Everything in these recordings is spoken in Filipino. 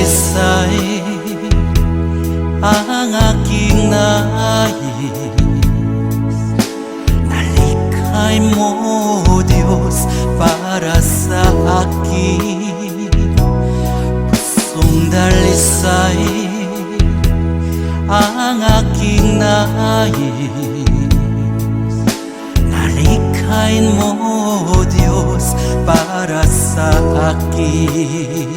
dalisay ang aking nais. Nalikhay mo, Diyos, para sa akin. Pusong dalisay ang aking nais. Nalikhain mo, Diyos, para sa akin.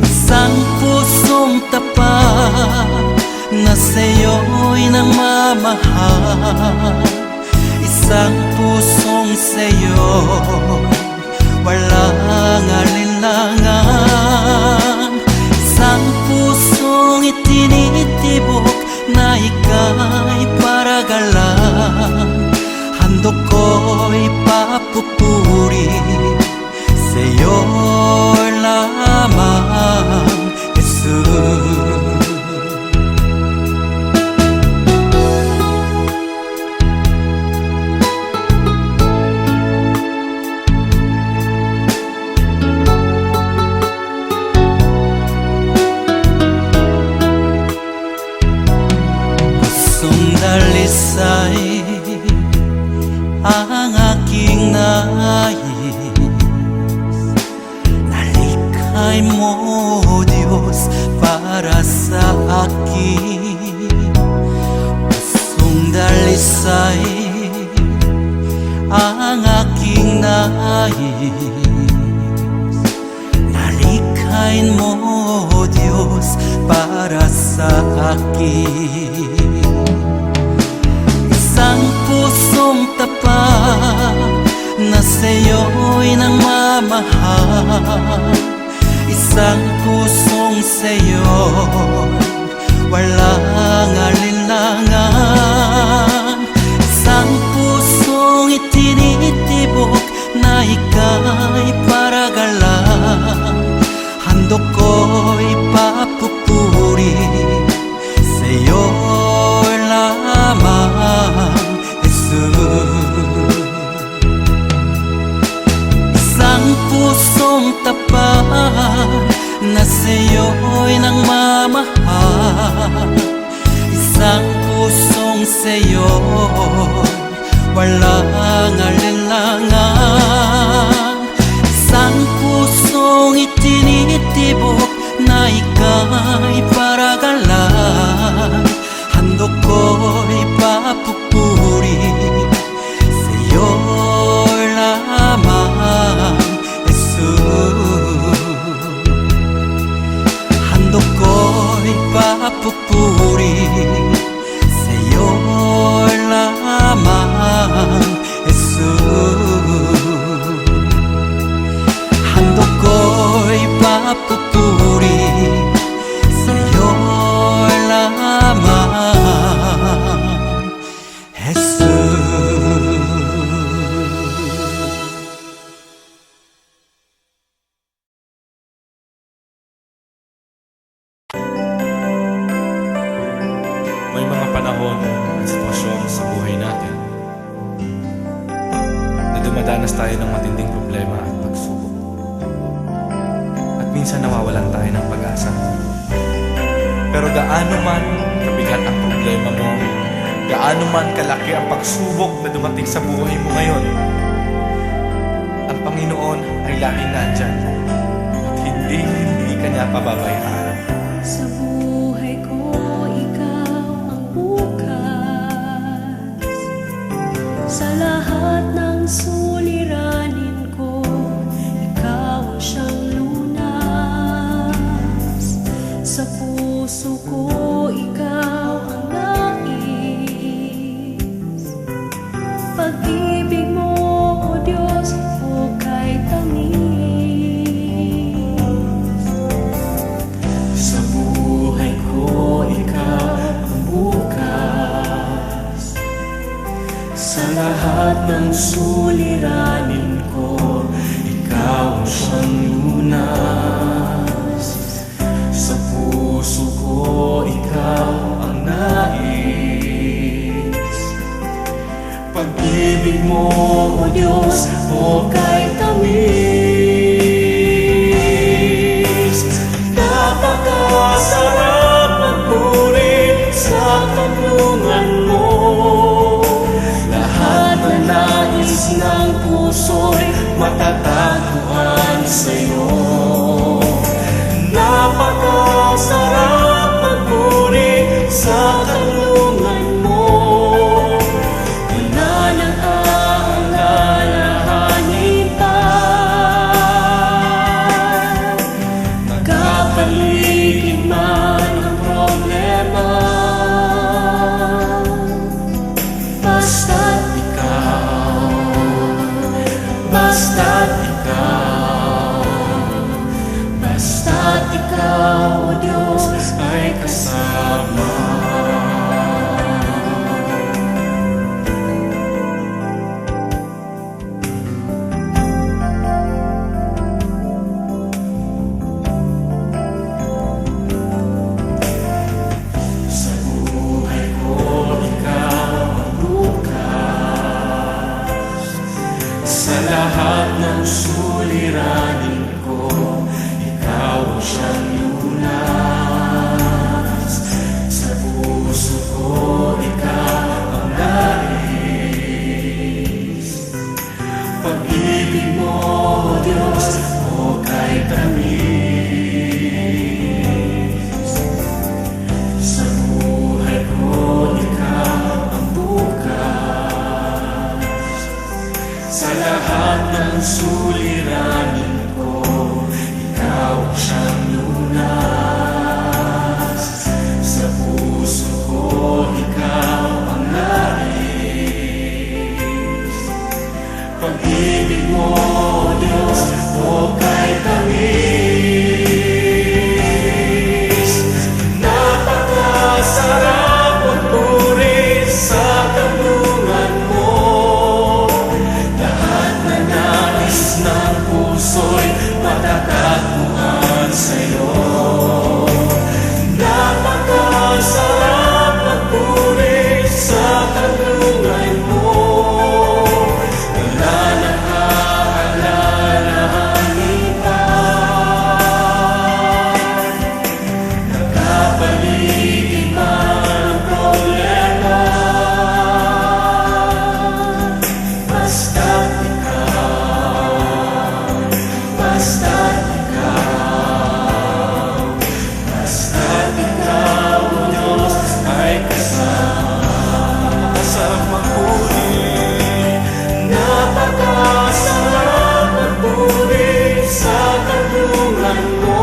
Isang pusong tapat na sa'yo'y nagmamahal. Isang pusong sa'yo walang alinlangan. Isang pusong itinitibok na ika'y paragalan. Handog ko'y papupuri sa'yo lamang, Jesus. Dalisay ang aking nais. Nalikhay mo, Diyos, para sa akin. Pusong dalisay ang aking nais. Nalikhain mo, Diyos, para sa akin. Isang pusong tapat na sa'yo'y nagmamahal. Isang pusong sa'yo walang alinlangan. Isang pusong itinitibok na ika'y paragalan. Handog ko'y papupuri sa'yo lamang, Jesus. Isang pusong tapat na sa'yo'y nagmamahal. Isang pusong sa'yo walang alinlangan. Isang pusong itinitibok na ika'y paragalan. Handog ko'y papupuri sa'yo lamang, Jesus. Handog ko'y papupuri sa'yo lamang, Jesus. Handog ko'y papupuri sa'yo lamang, Jesus. May mga panahon at sitwasyon sa buhay natin na dumadanas tayo ng matinding problema at pagsubok. At minsan nawawalan tayo ng pag-asa. Pero gaano man kabigat ang problema mo, gaano man kalaki ang pagsubok na dumating sa buhay mo ngayon, ang Panginoon ay laging nandyan at hindi ka niya pababayaan. Sa buhay ko, ikaw ang bukas. Sa lahat ng suliranin ko, ikaw ang siyang lunas. Sa puso ko, ikaw ang nais. Pag-ibig mo, O Diyos, hukay tamis. Sa buhay ko, ikaw ang bukas. Sa lahat ng suliranin ko, ikaw ang siyang lunas. Sa puso ko, ikaw ang nais. Pag-ibig mo, O Diyos, hukay tamis. matatagpuan sa'yo. Napakasarap magpuri sa kanlungan mo. Wala nang aalalahanin pa. Magkapaligid man ang problema, basta't ikaw, basta't ikaw, basta't ikaw, O Diyos, ay kasama. Sa buhay ko, ikaw ang bukas. Sa lahat ng suliranin ko, ikaw ang siyang lunas. Sa puso ko, ikaw ang nais. Pag-ibig mo, O Diyos, o kahit tamis. Sa buhay ko, ikaw ang bukas. Sa lahat ng suliranin ko, ikaw ang siyang lunas. Sa puso ko, ikaw ang nais. Pag-ibig mo, O Diyos, o kahit tamis. Napakasarap magpuri sa kanlungan mo. Lahat na nais ng puso'y matatagpuan sa'yo. Napakasarap magpuri sa kanlungan mo. Wala nang aalalahanin pa. Nagkapaligid man ang problema, basta't ikaw, basta't ikaw, basta't ikaw, O Diyos, ay kasama sa magpuri. Napakasarap magpuri sa kanlungan mo.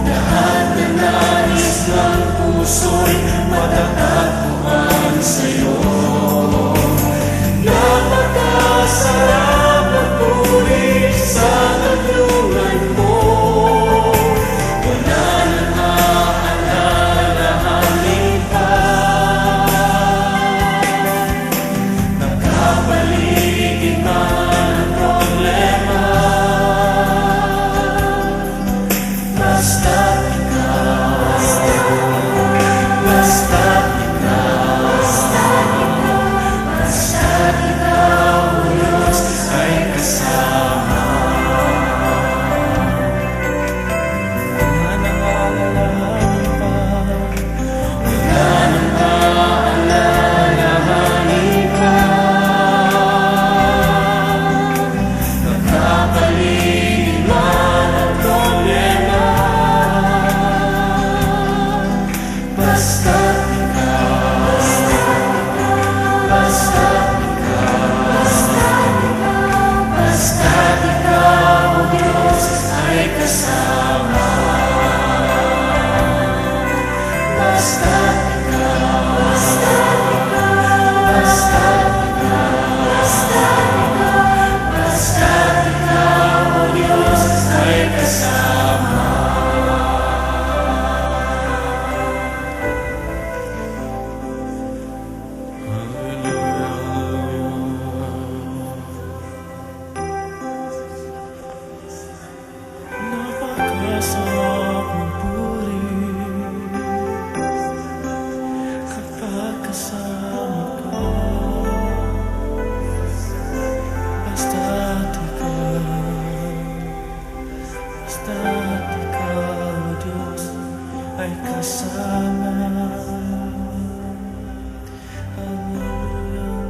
Lahat na nais ng puso'y matatagpuan sa'yo. Napakasarap magpuri sa kanlungan mo. Wala nang aalalahanin pa. Nagkapaligid man ang problema, basta't ikaw, basta't ikaw, basta't ikaw, O Diyos, ay kasama. Wala nang aalalahanin pa. Wala nang aalalahanin pa. Nagkapaligid man ang problema, basta't ikaw, basta't ikaw, basta't ikaw, O Diyos, ay kasama. Basta't ikaw, basta't ikaw, basta't ikaw, O Diyos, ay kasama. Napakasarap magpuri kapag kasama ka. Basta't ikaw, O Diyos, ay kasama. Hallelujah.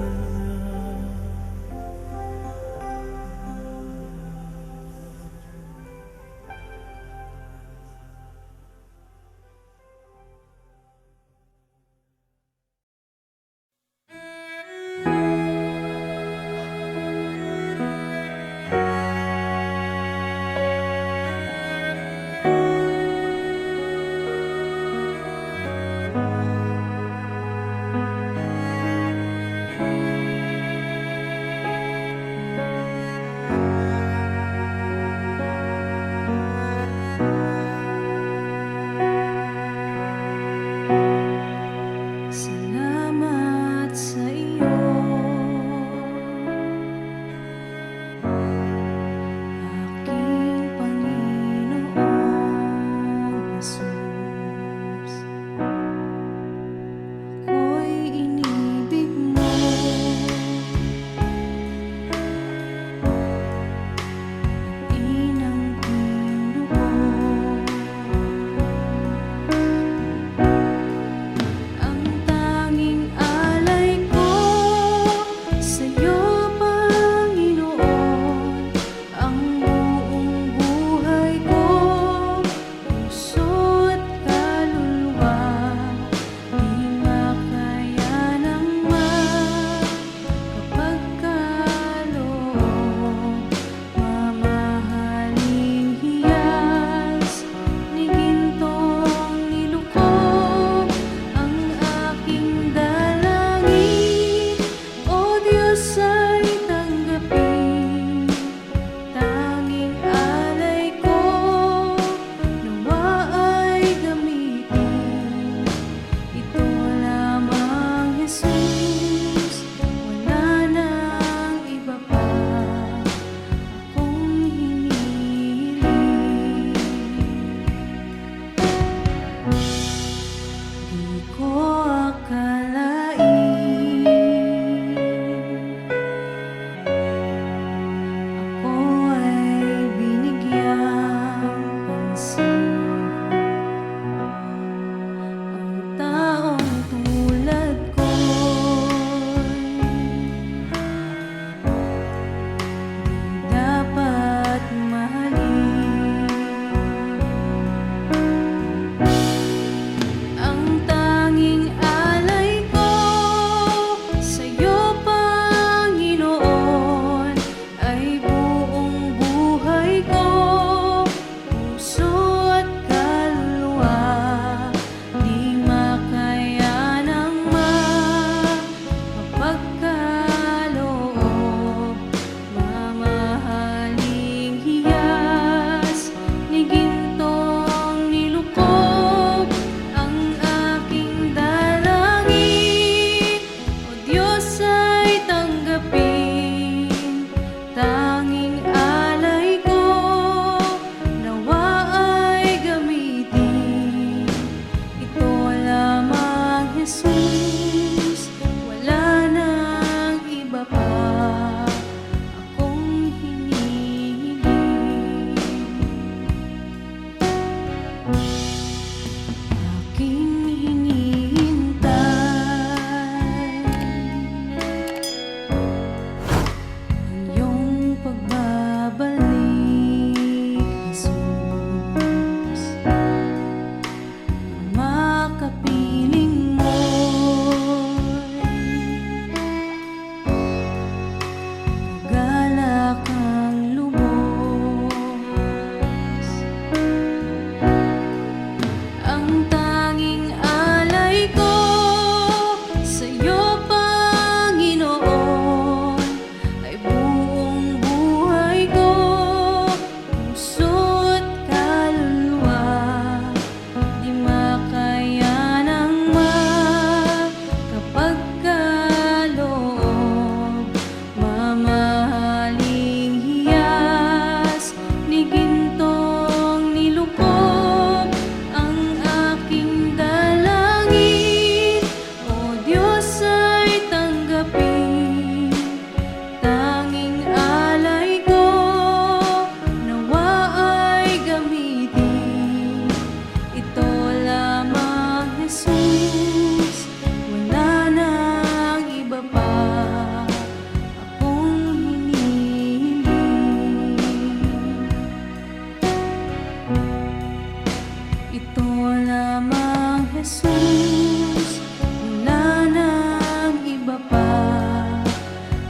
lamang Jesus, wala nang iba pa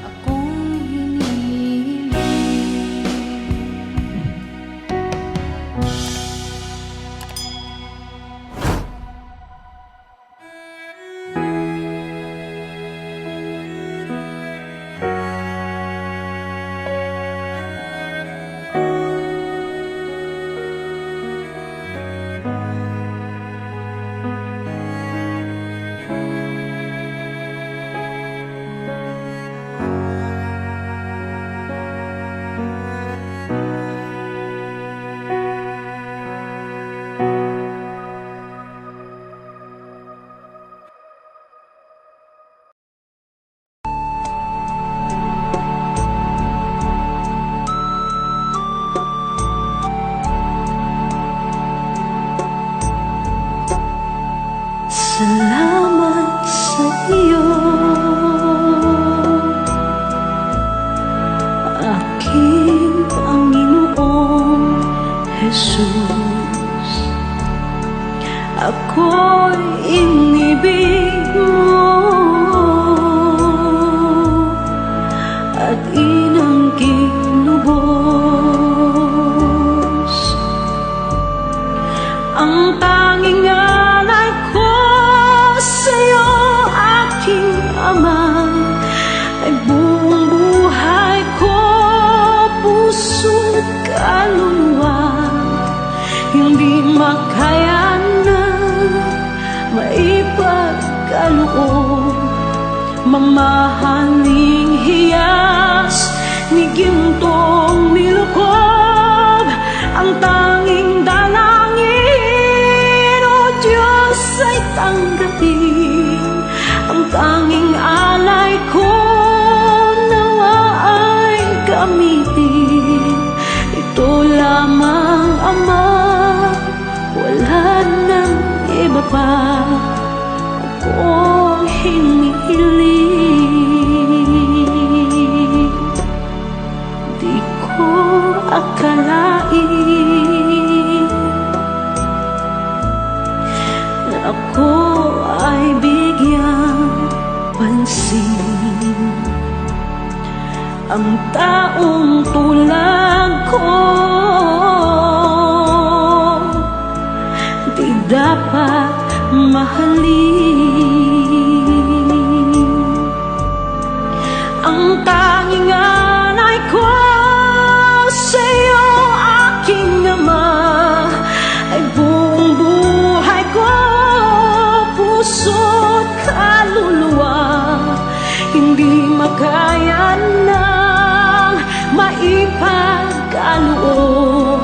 akong hinihiling. Salamat sa iyo, aking Panginoong Jesus. Ako'y inibig mo at inangking lubos. Ang tanging alay ko sa'yo, aking Ama, ay buong buhay ko, puso't kaluluwa. Hindi makayanan, maipagkaloob, mamahaling hiyas ni gintong nilukob. Ang tanging dalangin, O Diyos, ay tanggapin. Ang tanging alay ko, nawa ay gamitin. Ito lamang, Ama, wala nang iba pa akong hinihiling. Di ko akalain na ako ay bigyang pansin. Ang taong tulad ko di dapat mahalin. Ang tanging alay ko sa'yo, aking Ama, ay buong buhay ko, puso't kaluluwa. Hindi makayanang maipagkaloob,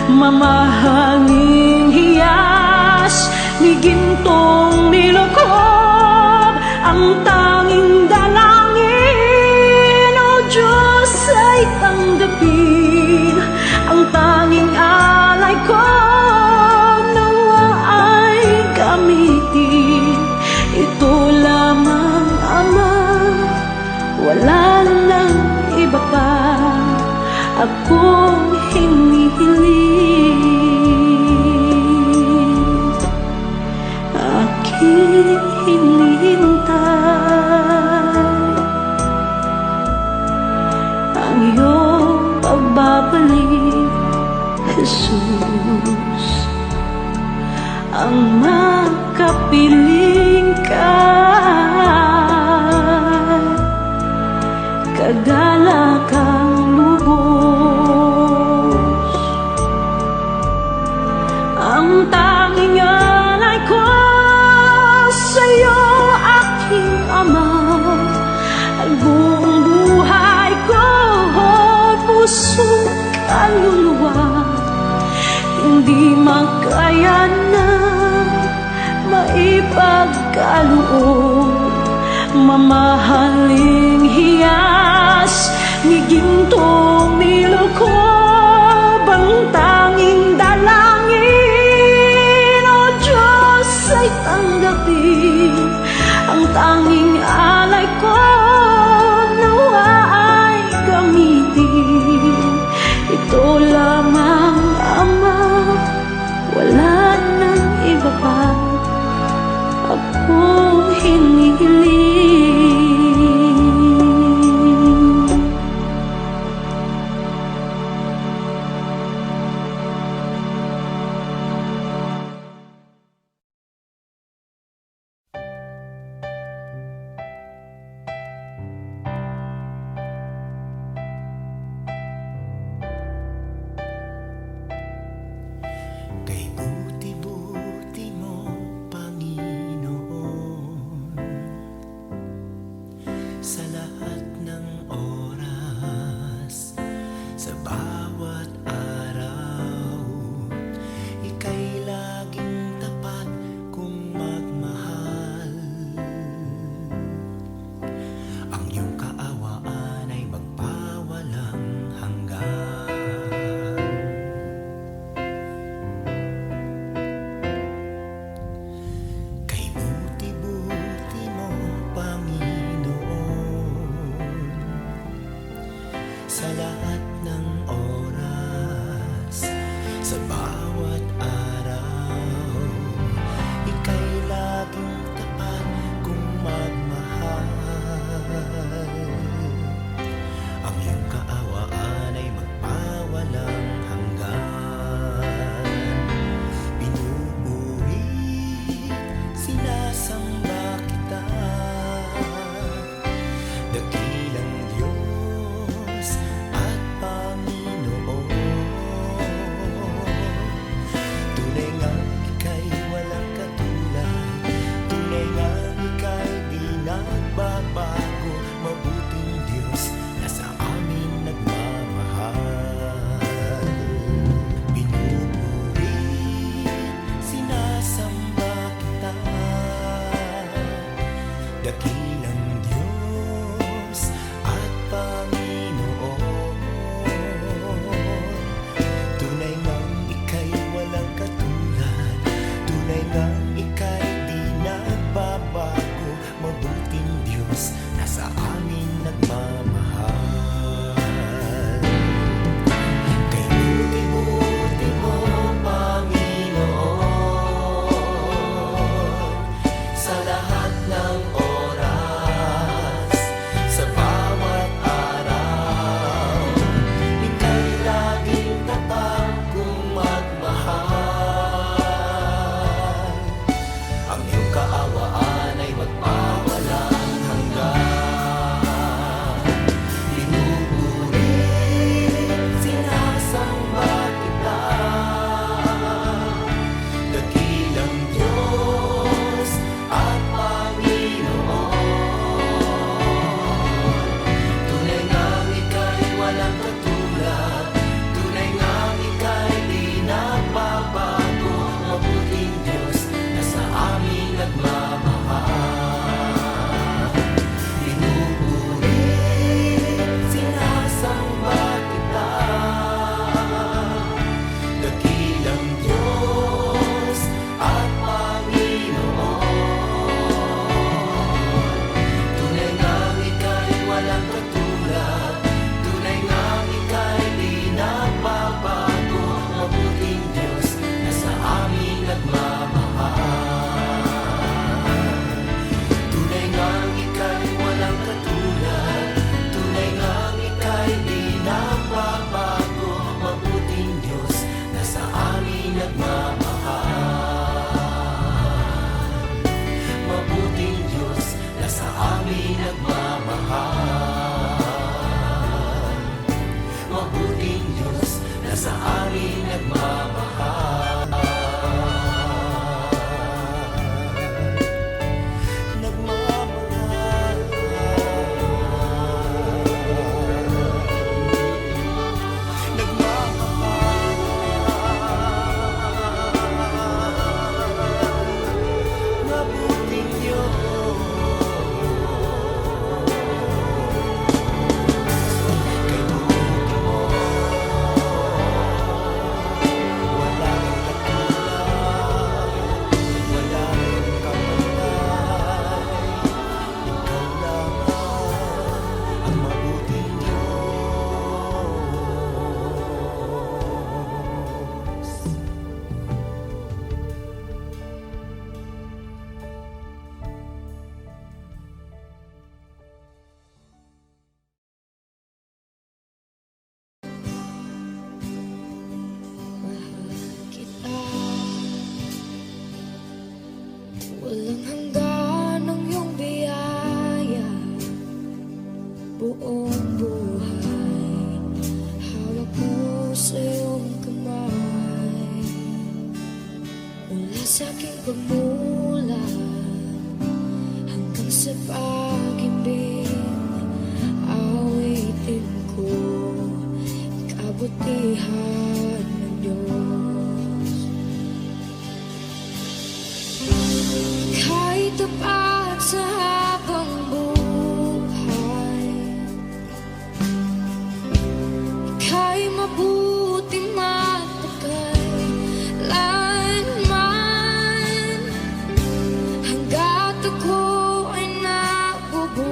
mamahaling hiyas ni gintong nilukob. Ang tanging dalangin, O Diyos, ay tanggapin. Ang tanging alay ko, nawa ay gamitin. Ito lamang, Ama, wala nang iba pa akong hinihiling. Aking hinihintay ang iyong pagbabalik, Jesus. Ang makapiling ka, kagalakang lubos. Ang tanging alay ko sa'yo, aking Ama, ay buong buhay ko, puso't kaluluwa. Hindi makayanan, maipagkaloob, mamahaling hiyas ni gintong nilukob. Ang tanging dalangin, O Diyos, ay tanggapin. Ang tanging alay ko, nawa ay gamitin. Ito lamang, Ama, wala nang iba ako'y nagmamahal. Walang hanggan ang iyong biyaya, buong buhay hawak mo sa iyong kamay. Mula sa aking pagmulat hanggang sa pag-ibig, awitin ko kabutihan ng Diyos. Ika'y tapat sa habang buhay, ika'y mabuti matagal lanman. Hanggat ako ay nabubuhay,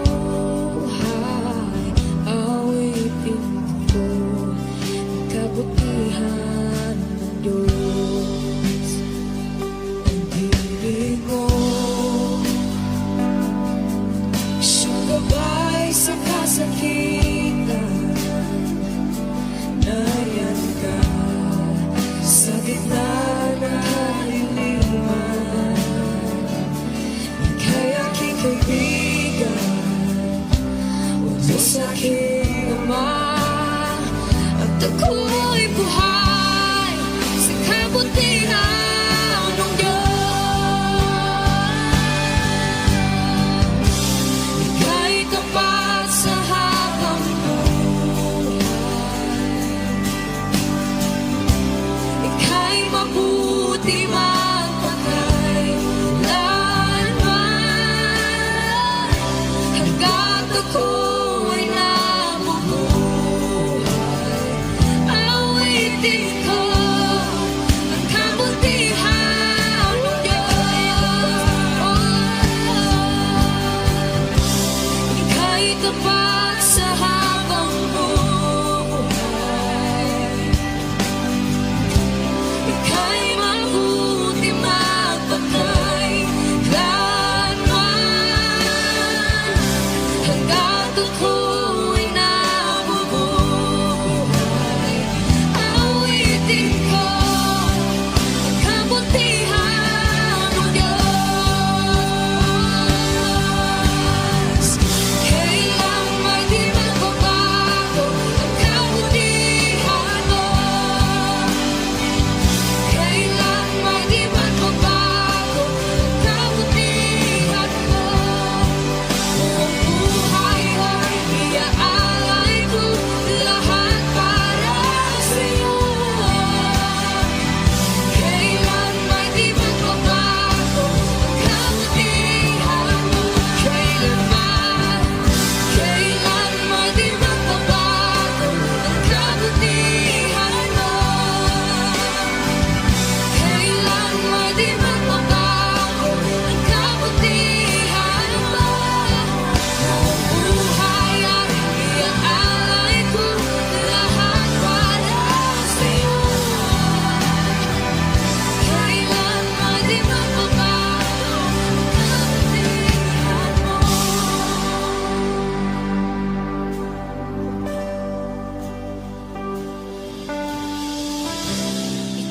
awitin ko ang kabutihan ng Diyos. Ang ibig mo, siyang gabay sa kasakitan. Nariyan ka sa gitna ng kaliliman. Ika'y aking kaibigan, huwag mo sa'king ama. At ako'y buhay sa kabutihan ng Diyos. Ika'y tapat sa habang buhay, ika'y mabuti magpakay lanman. Hanggat ako ay nabubuhay, awitin ko ang kabutihan ng Diyos. Ika'y tapat sa habang buhay, ika'y mabuti magpakay lanman. Hanggat ako'y nabubuhay, awitin ko ang kabutihan ng Diyos. Kailang may di magbabago ang kabutihan mo, kailang may di magbabago ang kabutihan mo. Buong buhay ay iaalay ko lahat para sa'yo. Kailan may di magbabago ang kabutihan mo, kailan may di magbabago ang kabutihan mo, kailan may di magbabago ang kabutihan mo. Buong buhay ay iaalay ko lahat para sa'yo. Kailan may di magbabago ang kabutihan mo.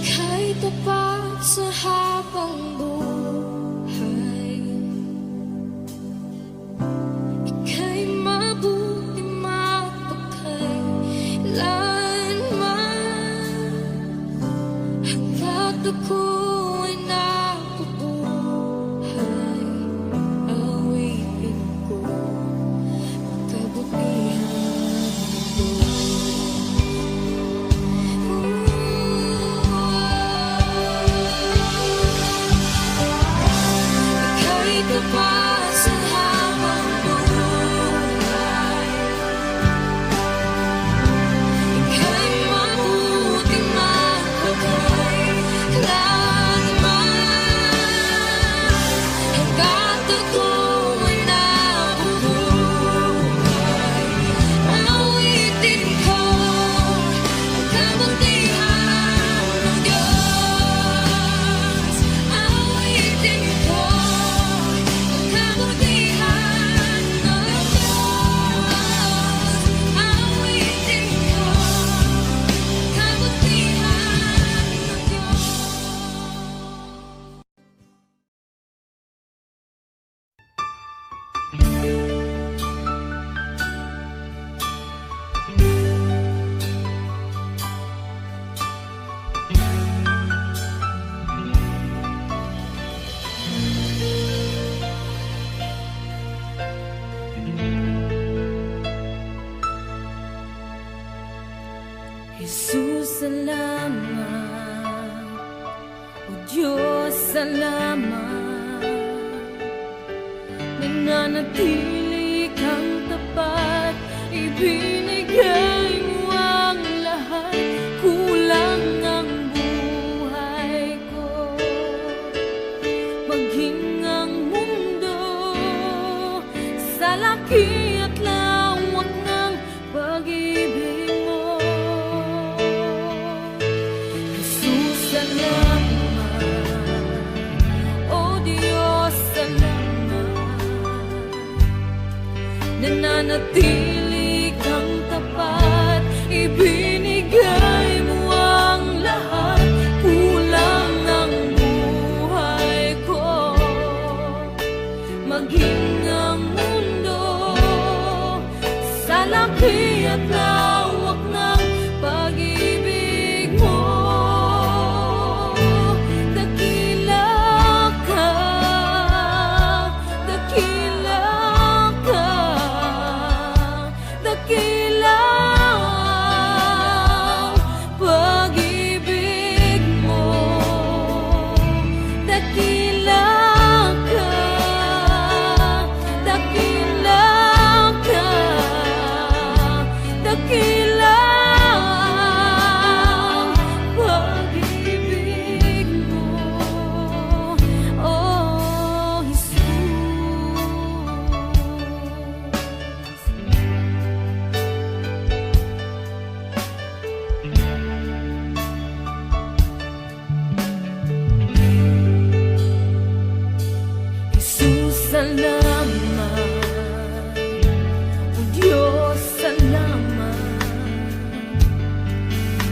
Ika'y tapat sa habang buhay, ika'y mabuti magpakailanman. ako ay nabubuhay, awitin ko ang kabutihan mo. Ika'y tapat sa habang buhay, ika'y mabuting magpakailanman. Hangga't ako'y nabubuhay, awitin ko ang kabutihan ng Diyos. Awitin ko ang kabutihan ng Diyos. Awitin ko ang kabutihan ng Diyos. Jesus, salamat. O Diyos, salamat. Nananatili kang tapat, ibinigay mo ang lahat. Kulang ang buhay ko, maging ang mundo sa laki at lawak ng pag-ibig mo. Jesus, salamat. O Diyos, salamat. Nananatili kang tapat, ibinigay mo ang lahat. Kulang ang buhay ko, maging ang mundo sa laki at lawak ng pag-ibig mo. Dakila ka, dakila ka, dakila ang pag-ibig mo. Dakila ka, dakila ka, dakila ang pag-ibig mo. Oh, Jesus. Jesus, salamat. O Diyos, salamat.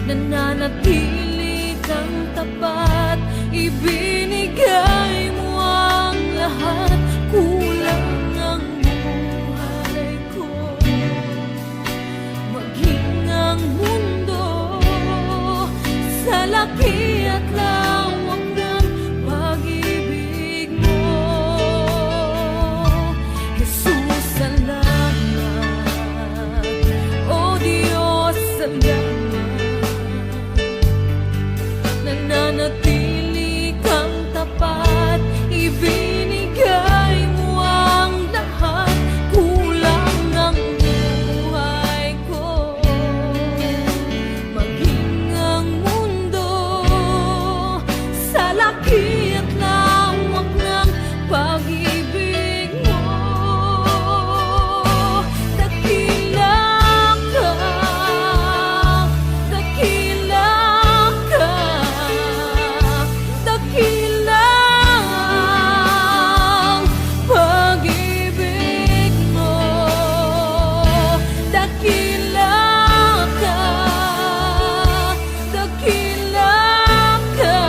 Nananatili kang tapat, ibinigay mo ang lahat. Kulang ang buhay ko, maging ang mundo sa laki at lawak ng pag-ibig mo. Jesus, salamat. O Diyos, salamat. Nananatili kang tapat, ibinigay mo ang lahat. Kulang ang buhay ko, maging ang mundo sa laki at lawak ng pag-ibig mo. Dakila ka, dakila ka, dakila ang pag-ibig mo. Dakila ka, dakila ka,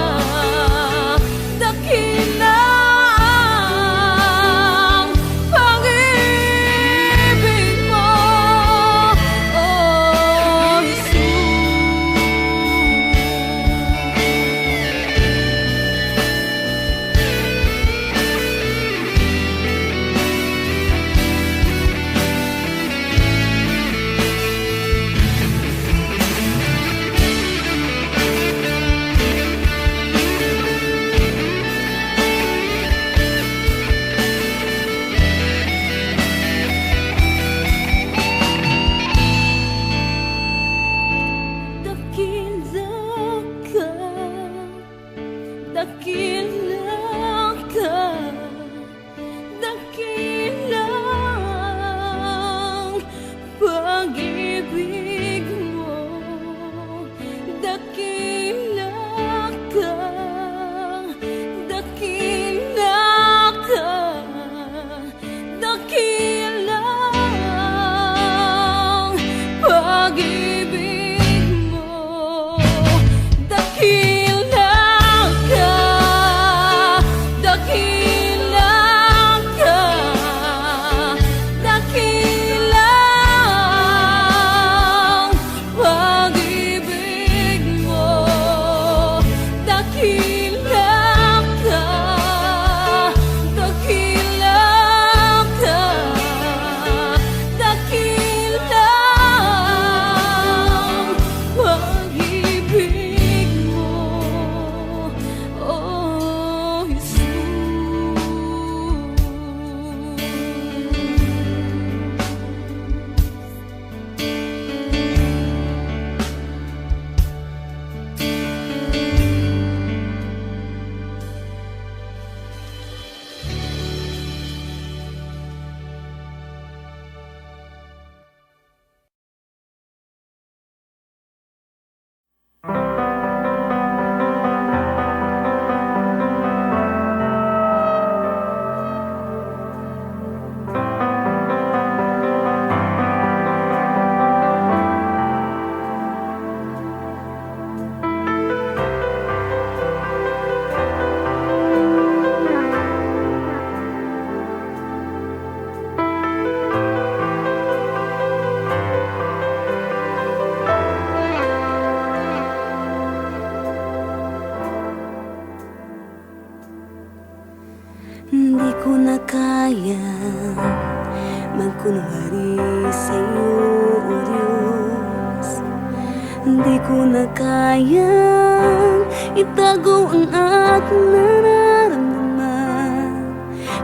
ko na kaya magkunwari sa'yo, o Diyos. Di ko na kayang itago ang aking nararamdaman,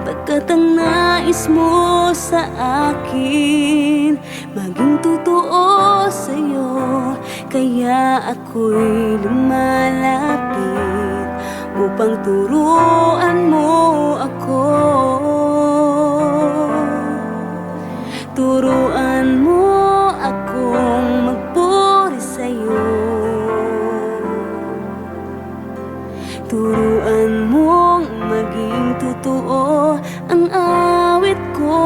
pagkat ang nais mo sa akin maging totoo sa'yo. Kaya ako'y lumalapit upang turuan mo ako. Turuan mo akong magpuri sa'yo. Turuan mong maging totoo ang awit ko,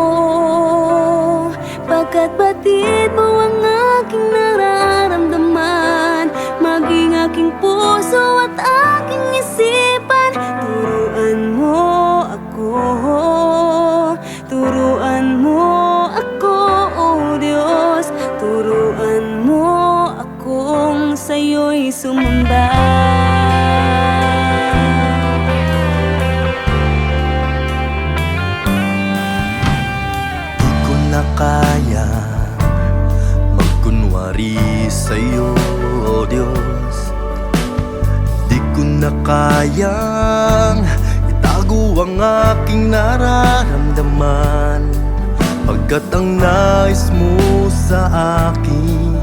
pagkat batid mo ang aking nararamdaman, maging aking puso at aking isipan. Turuan mo ako, turuan mo ako, o Diyos. Turuan mo akong sa'yo'y sumamba. Di ko na kaya magkunwari sa'yo, o Diyos. Di ko na kayang itago ang aking nararamdaman, pagkat ang nais mo sa akin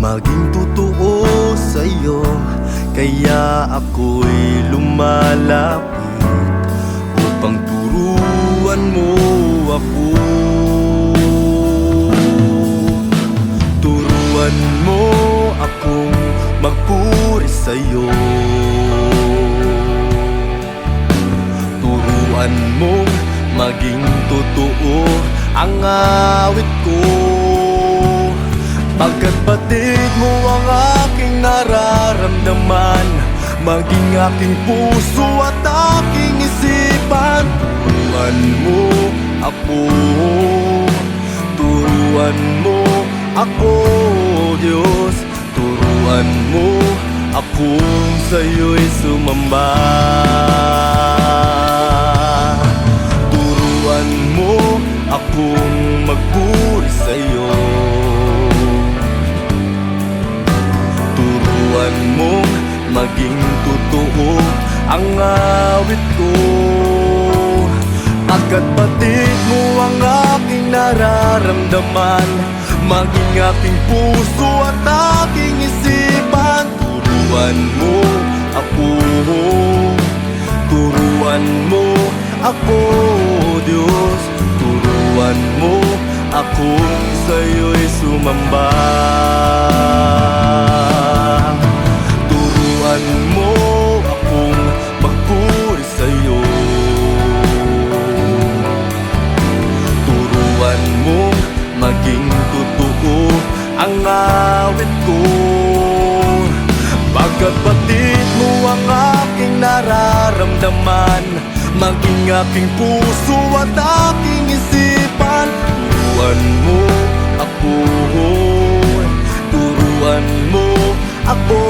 maging totoo sa'yo. Kaya ako'y lumalapit upang turuan mo ako. Turuan mo akong magpuri sa'yo. Turuan mong maging totoo ang awit ko, pagkat batid mo ang aking nararamdaman, maging aking puso at aking isipan. Turuan mo ako, turuan mo ako, Diyos. Turuan mo akong sa'yo'y sumamba. Turuan mo akong magpuri sa'yo. Turuan mong maging totoo ang awit ko, pagkat batid mo ang aking nararamdaman, maging aking puso at aking isipan. Turuan mo ako, turuan mo ako, Diyos. Turuan mo akong sa'yo'y sumamba. Turuan mo akong magpuri sa'yo. Turuan mong maging totoo ang awit ko, pagkat batid mo ang aking nararamdaman, maging aking puso at aking isipan. Turuan mo ako, turuan mo ako,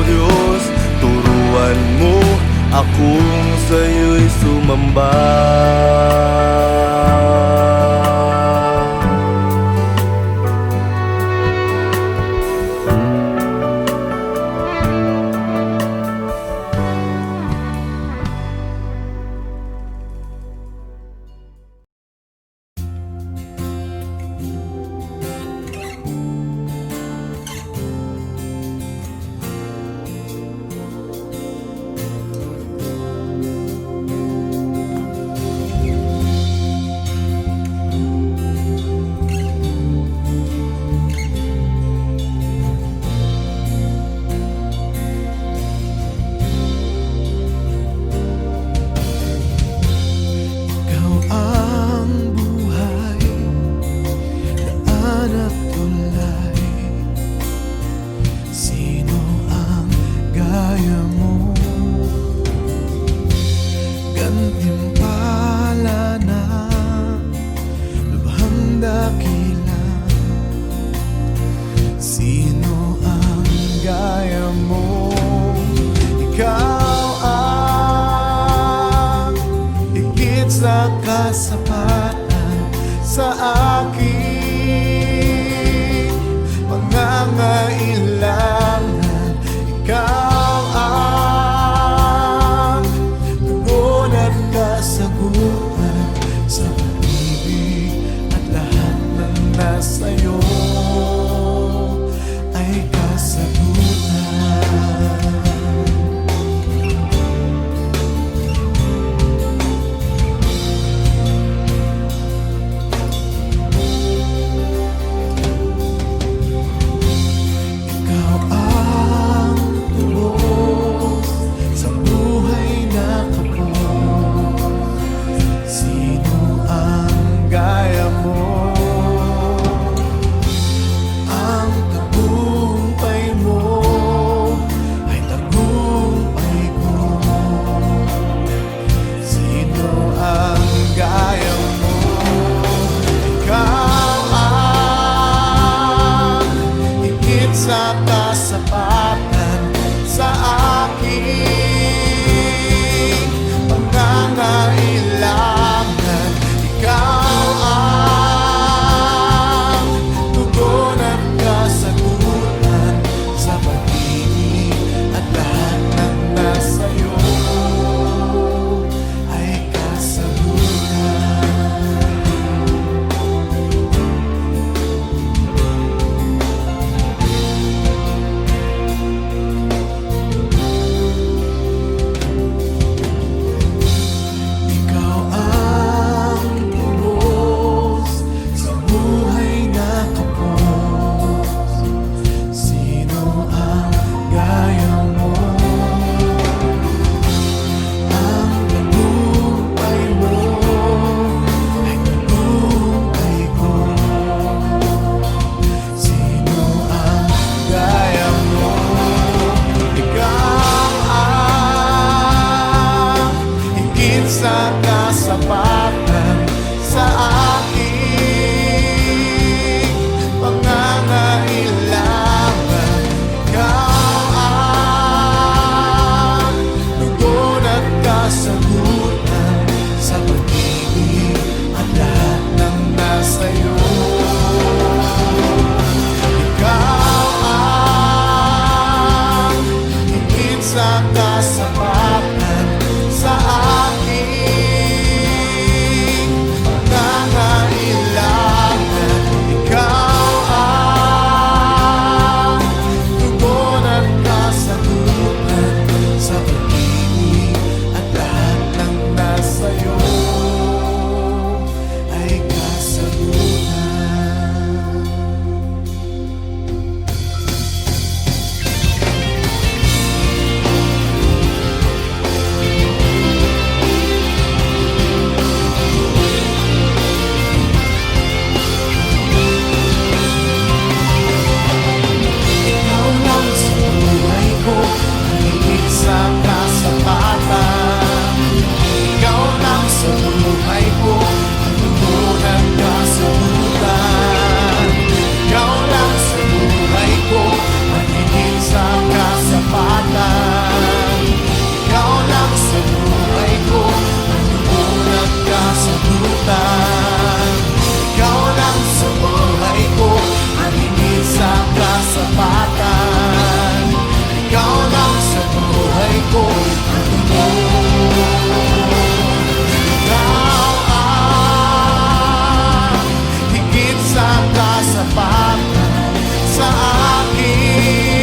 Diyos. Turuan mo akong sa'yo'y sumamba. sa kasapatan sa aking pangangailangan. Ikaw ang tugon at kasagutan sa pag-ibig, at lahat ng nasa'yo ay kasagutan. Ikaw lang sa buhay ko, ang higit sa kasapatan. Ikaw lang sa buhay ko, ang tugon at kasagutan. Ikaw lang sa buhay ko, ang higit sa kasapatan. Ikaw lang sa buhay ko, ang tugon at kasagutan. Ikaw lang sa buhay ko, ang higit sa kasapatan. Ikaw lang sa buhay ko, ang tugon. Ikaw ang higit sa kasapatan sa aking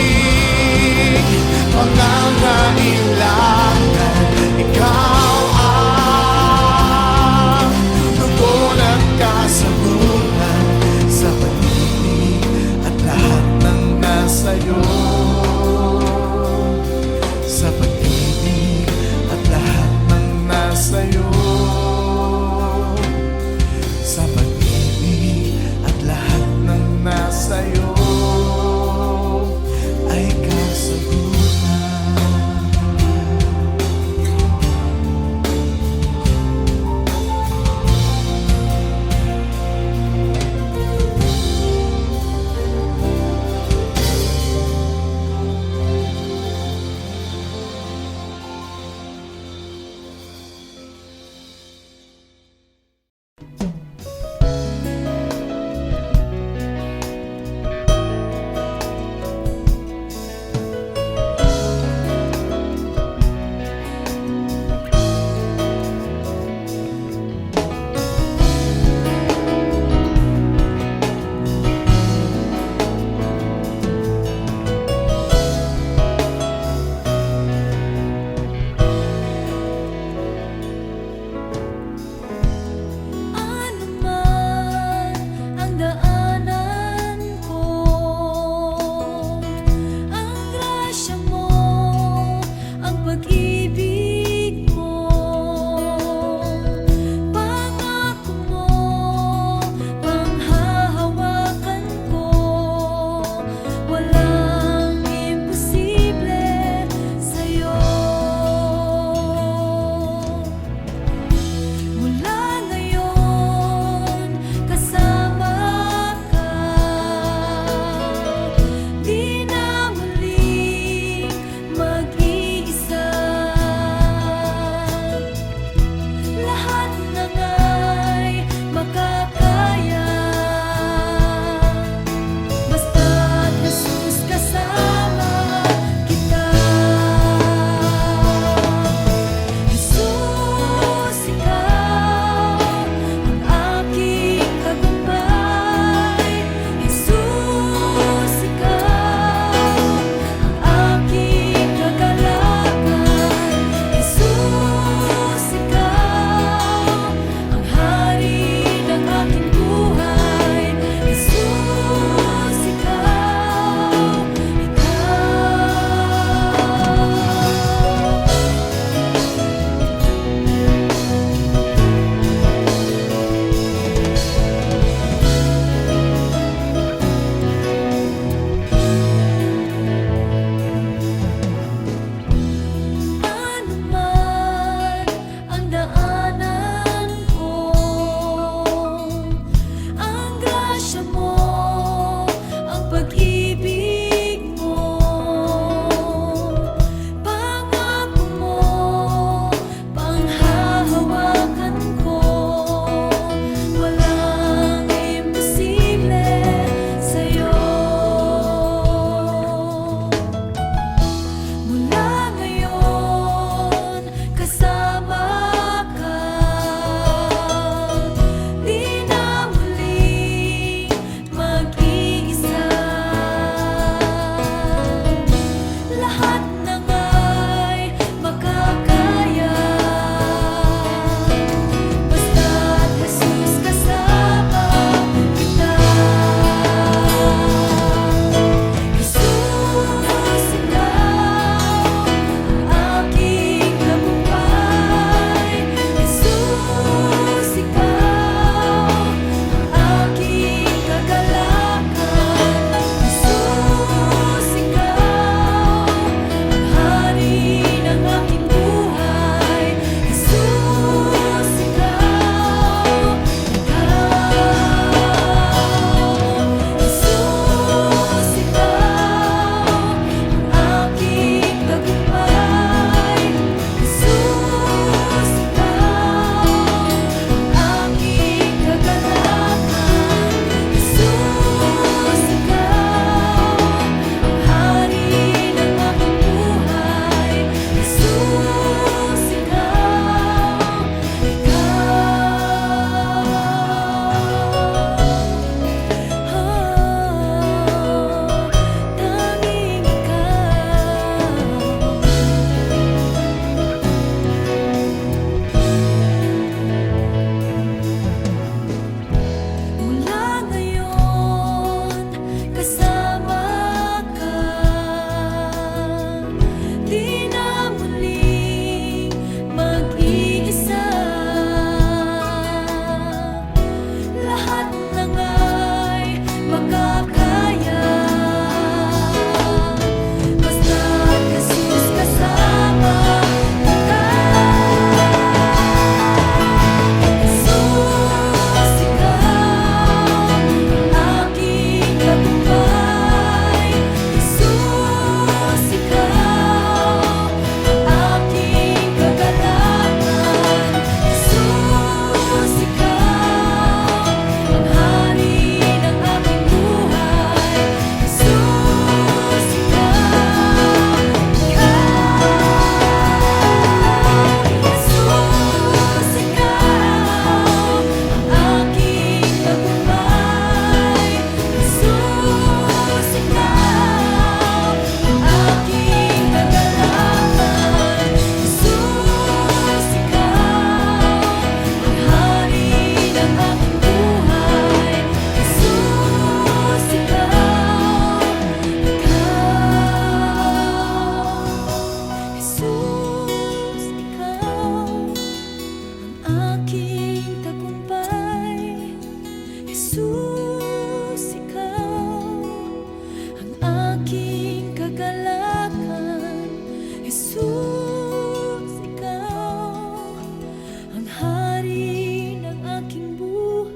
pangangailangan. Ikaw ang tugon at kasagutan sa pag-ibig, at lahat ng nasa'yo. Sa pag-ibig, at Jesus, ikaw ang hari ng aking buhay.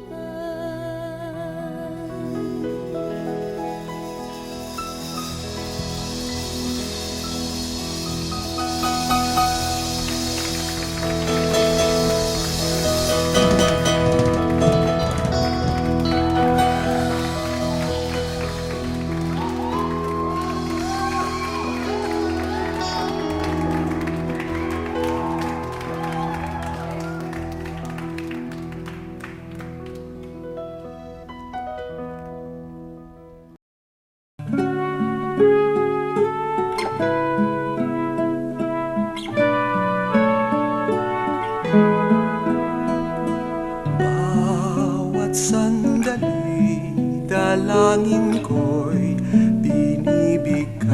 Bawat sandali, dalangin ko'y binibigkas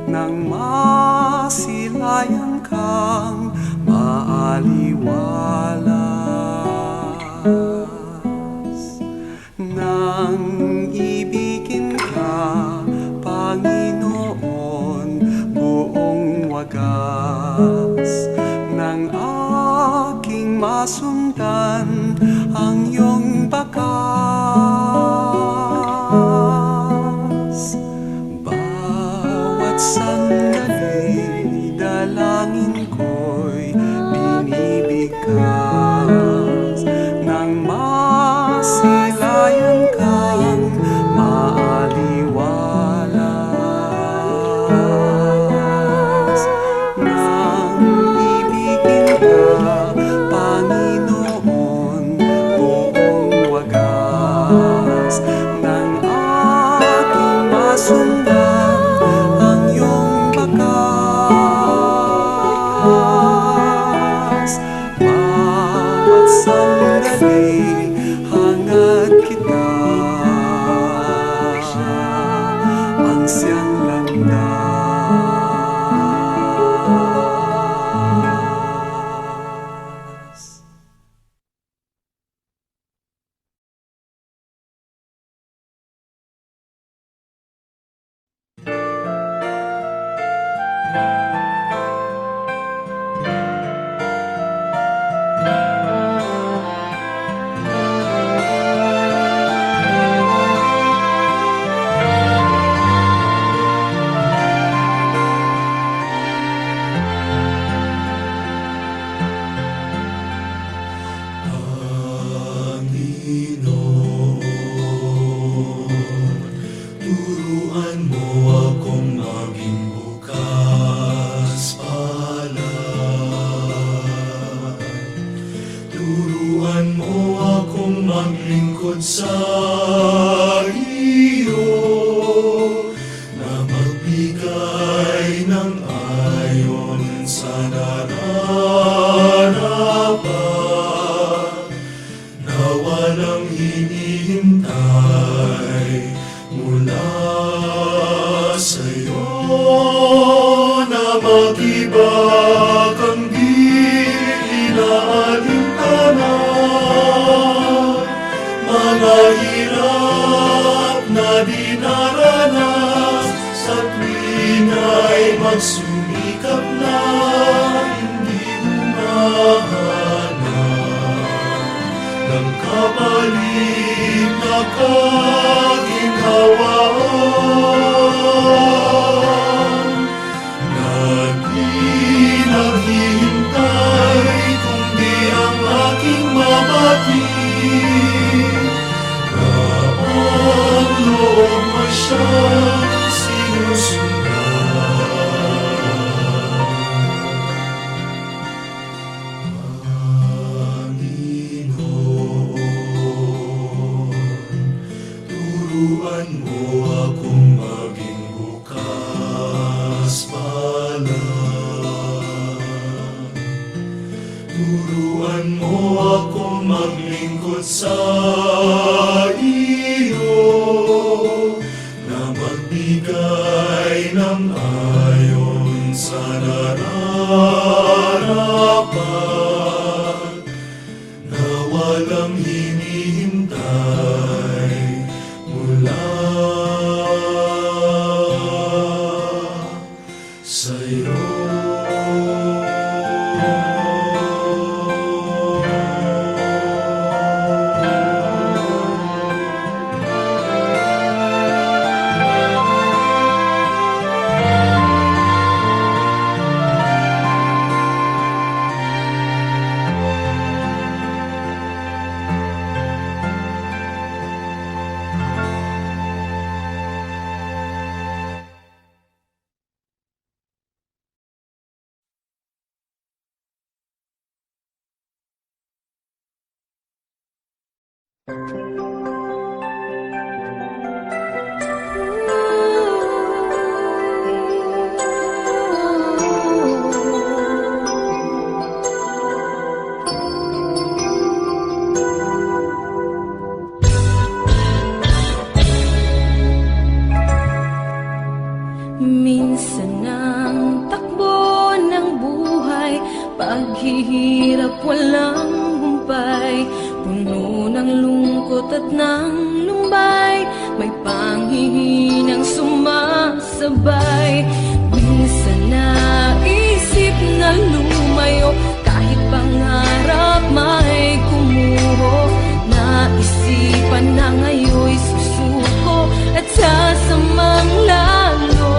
nang masilayan kang maaliwalas. Nang ibigin ka, Panginoon, buong wagas nang aking masundan ang iyong bakas. Bawat sandali, dalangin ko'y binibigkas nang masilayan kang maaliwalas. Nang ibigin ka, Panginoon, buong wagas nang aking masundan ang iyong bakas. Bawat sandali, hangad kita, ansyang landas. Turuan mo akong maging bukas palad. Turuan mo akong maglingkod sa iyo, na magbigay ng ayon sa nararapat, na walang hinihintay mula sa'yo, na mag-ibag ang inaalintanan, mga hirap na dinaranas, sa tuwing ay magsumikap na hindi humahanap ng kapalit na kaginhawaan, na di naghihintay kundi ang aking mabatid, na ang loob mo siyang sinusundan. Turuan mo akong maging bukas palad. Turuan mo akong maglingkod sa iyo, na magbigay ng ayon sa nararapat, na walang hinihintay mula sa sa'yo. Minsan ang takbo ng buhay, paghihirap walang humpay, puno ng lungkot at ng lumbay, may panghihinang sumasabay. Minsan naisip na lumayo, kahit pangarap may kumuho, naisipan na ngayon'y susuko at sasamang lalo.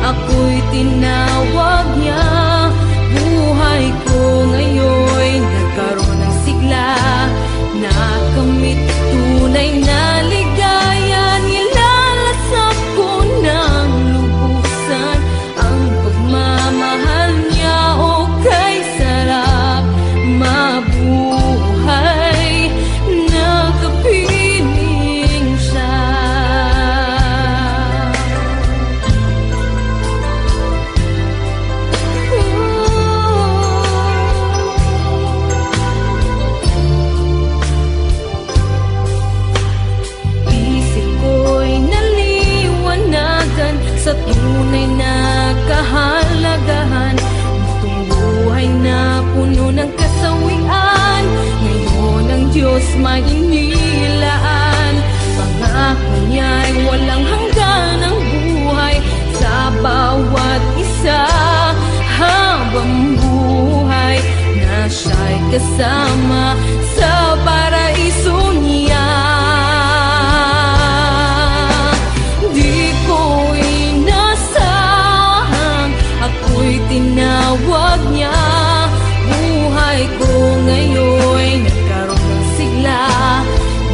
Ako'y tinawag niya, buhay ko ngayon'y nagkaroon ng sigla, nakamit tunay na ligaya, nilalasap ko ng lubusan ang pagmamahal niya. O kay sarap mabuhay, nakapiling siya. Sa tunay na kahalagahan, itong buhay na puno ng kasawian, ngayon ang Diyos may inilaan. Pangako niya'y walang hanggan ang buhay sa bawat isa, habang buhay na siya'y kasama sa paraiso niya. Ako'y tinawag niya, buhay ko ngayon'y nagkaroon ng sigla,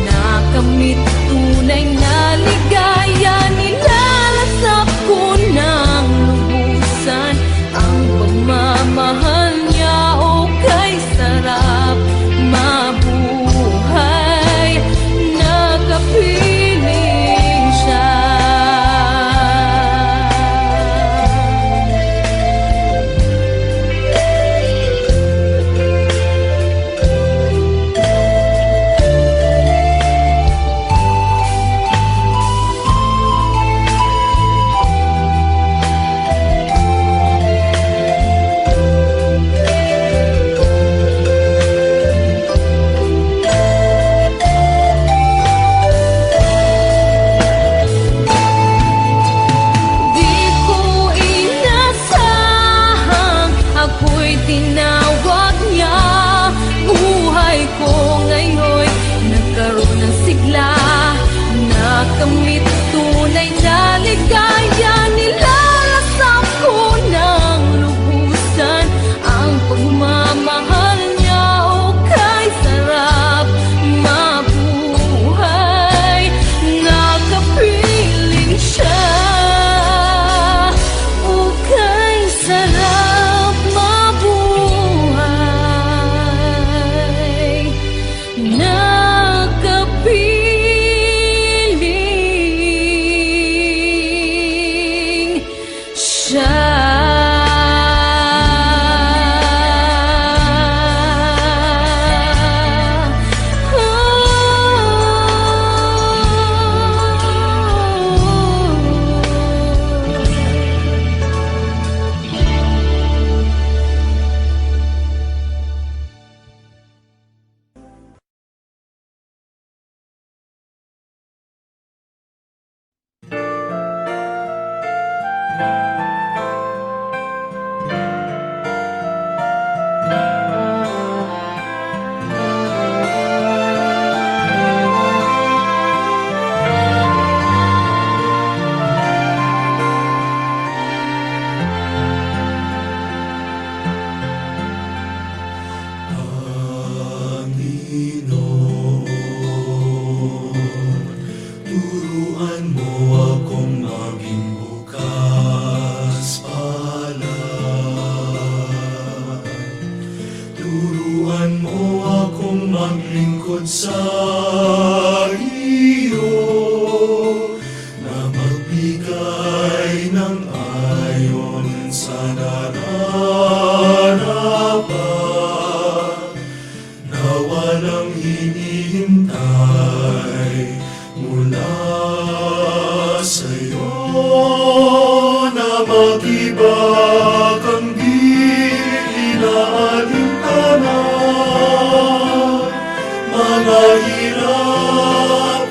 nakamit tunay na ligaya, nilalasap ko ng lubusan ang pagmamahal niya. O kay sarap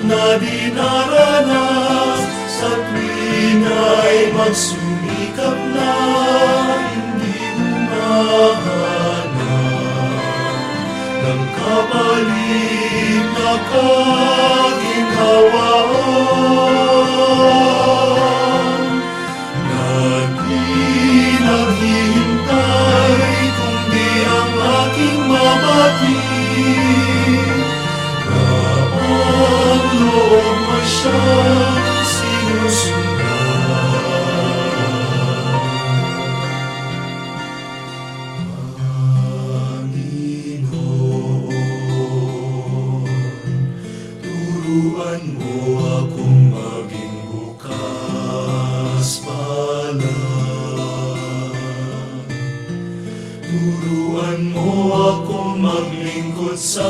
na dinaranas sa tuwing ay magsumikap na hindi humahanap ng kapalit na kaginhawaan na di naghihintay kundi ang aking mabatid na ang loob mo siyang sinusundan. Panginoon, turuan mo akong maging bukas palad. Turuan mo akong maglingkod sa